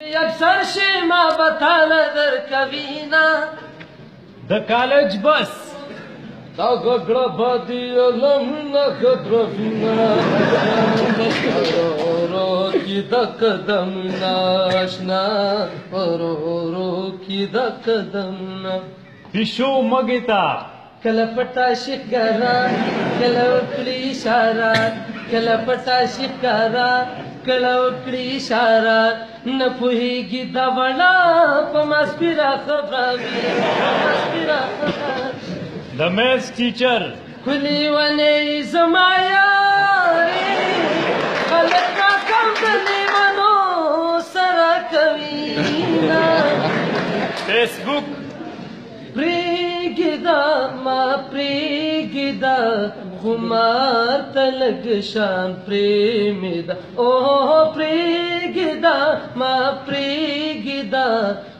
اکثر شي ما بتاله درکوینا د کالج بس دا گگڑا بادی علمنا خطرفینا رو کی دا قدمنا اشنا رو کی دا قدمنا پیشو مگتا کله پټا شکارا کله وکړي اشاره کله پټا شکارا کله وکړي اشاره نه پوهیږي دا وړه په مسپیرا خبروي د میث ټیچر کلی ونې زما یارې خلک راکم د لیونو سره کوي فیسبوک پریږده ما پریږده خو ماته لږ شان پرېمې ده اوه پریږده ما پریږده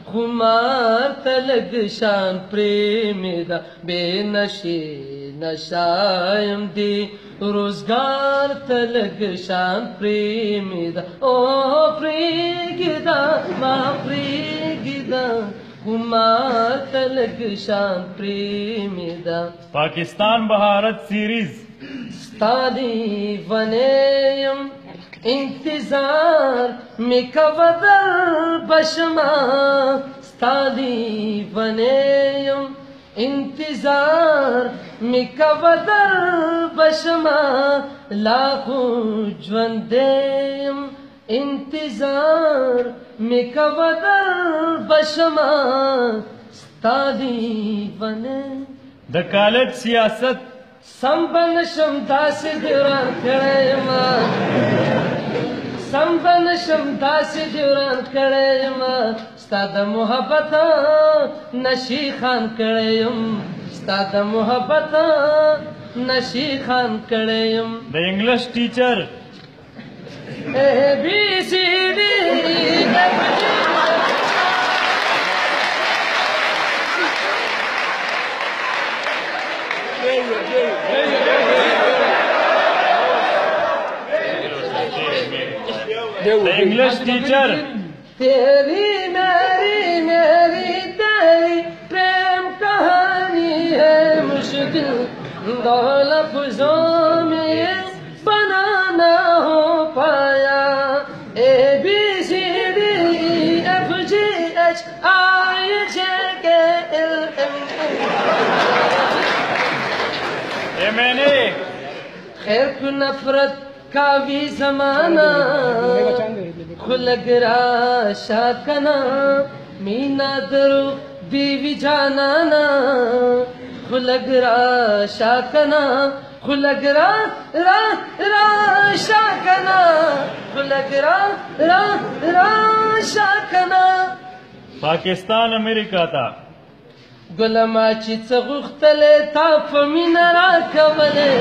خو ماته لږ شان پرېمې ده بې نشې نشایم دی روزګار ته لږ شان پرېمې ده اوه پریږده ما پریږده ماته لږ شان پرېمې ده پاکستان بھارت سیریز ستا لیونی یم انتظار مې کوه در بشمه ستا لیونی یم انتظار مې کوه در بشمه لا خو ژوندی یم انتظار میں کوادر بشما ستا لیونی د کالج سیاست سم بنشم داسې دوران کړی یما سم بنشم داسې دوران کړی یما ستا د محبت نشي خان کړی یم ستا د محبت نشي خان کړی یم د انګلیش ټیچر ABCD د انګلیش ټیچر تیری میری میری تیری پریم کہانی ہے مشکل دو لفظوں میں بنانا ہو پایا ABCD MNA خیر کو نفرت کا بھی زمانہ کھلگ راشا کنا مینا درو دیوی جانانا کھلگ راشا کنا کھلگ راشا کنا کھلگ راشا کنا پاکستان امریکا تا گلما چې څه غوښتلې تا په مینه راکولې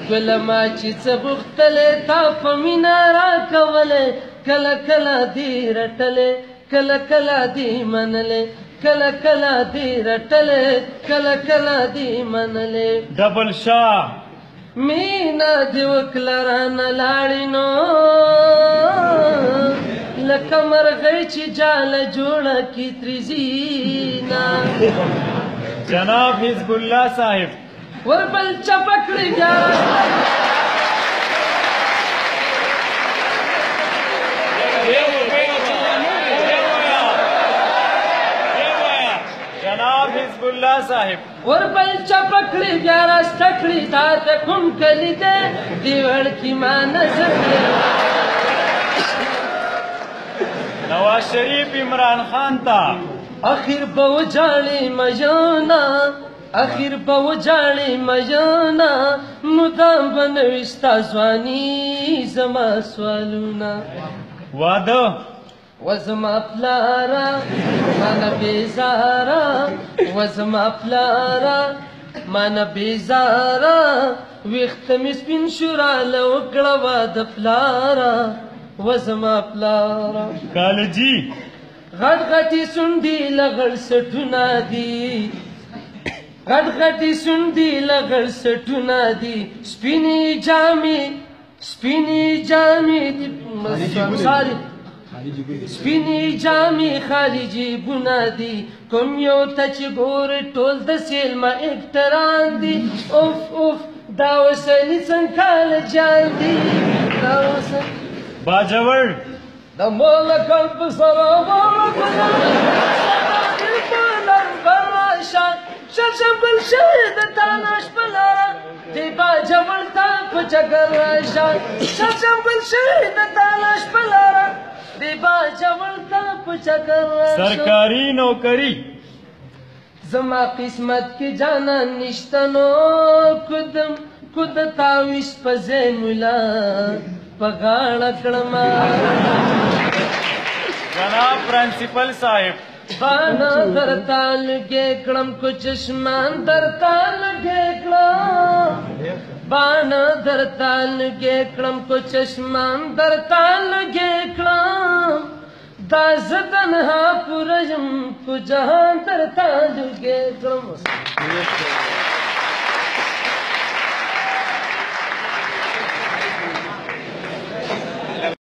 گلما چې څه غوښتلې تا په مینه راکولې کله کله دې رټلې کله کله دې منلې کله کله دې رټلې کله کله دې منلې ډبل شاه مینا دې وکړه رانه لاړې نو لکه مرغۍ چې جاله جوړه کي تریزینا جناب حزب الله صاحب وربل چپکړي بیا جناب حزب الله صاحب وربل چپکړي بیا راستکړي تا ته کوم کلی ده دیوړ کی ما نظر نواز شریف عمران خان تا اخر به وجاړې مجانا اخر به وجاړې مجانا مدام به نوي ستا ځواني زما سوالونه واده وزما پلارا مانا بیزارا وزما پلارا مانا بیزارا ویخت می سپین شوراله وکړه واده پلارا وزما پلارا کالجی غټ غټي سونډي لغړ سټونه دي غټ غټي سونډي لغړ سټونه دي سپینې جامې دي ساري سپینې جامې خالي جیبونه دي کوم یو ته چې ګورې ټول د سیلمه اکټران دي اوف اوف دا اوسني څنګه کاله جان دي دا اوسني باجوړ د مولکل په سره شمشم گل شد تاناش پلارا دیبا جملتا پچگر راشا شمشم گل شد تاناش پلارا دیبا جملتا پچگر راشا سرکاری نوکری زما قسمت کی جانا نشتنو کد تاویش پزے ملا پگاڑا کڑما جناب پرنسپل صاحب بانا درتا لگے کڑم کو چشمان درتا لگے کڑم بانا درتا لگے کڑم کو چشمان درتا لگے کڑم دا زدنها پورجم کو جہاں درتا لگے کڑم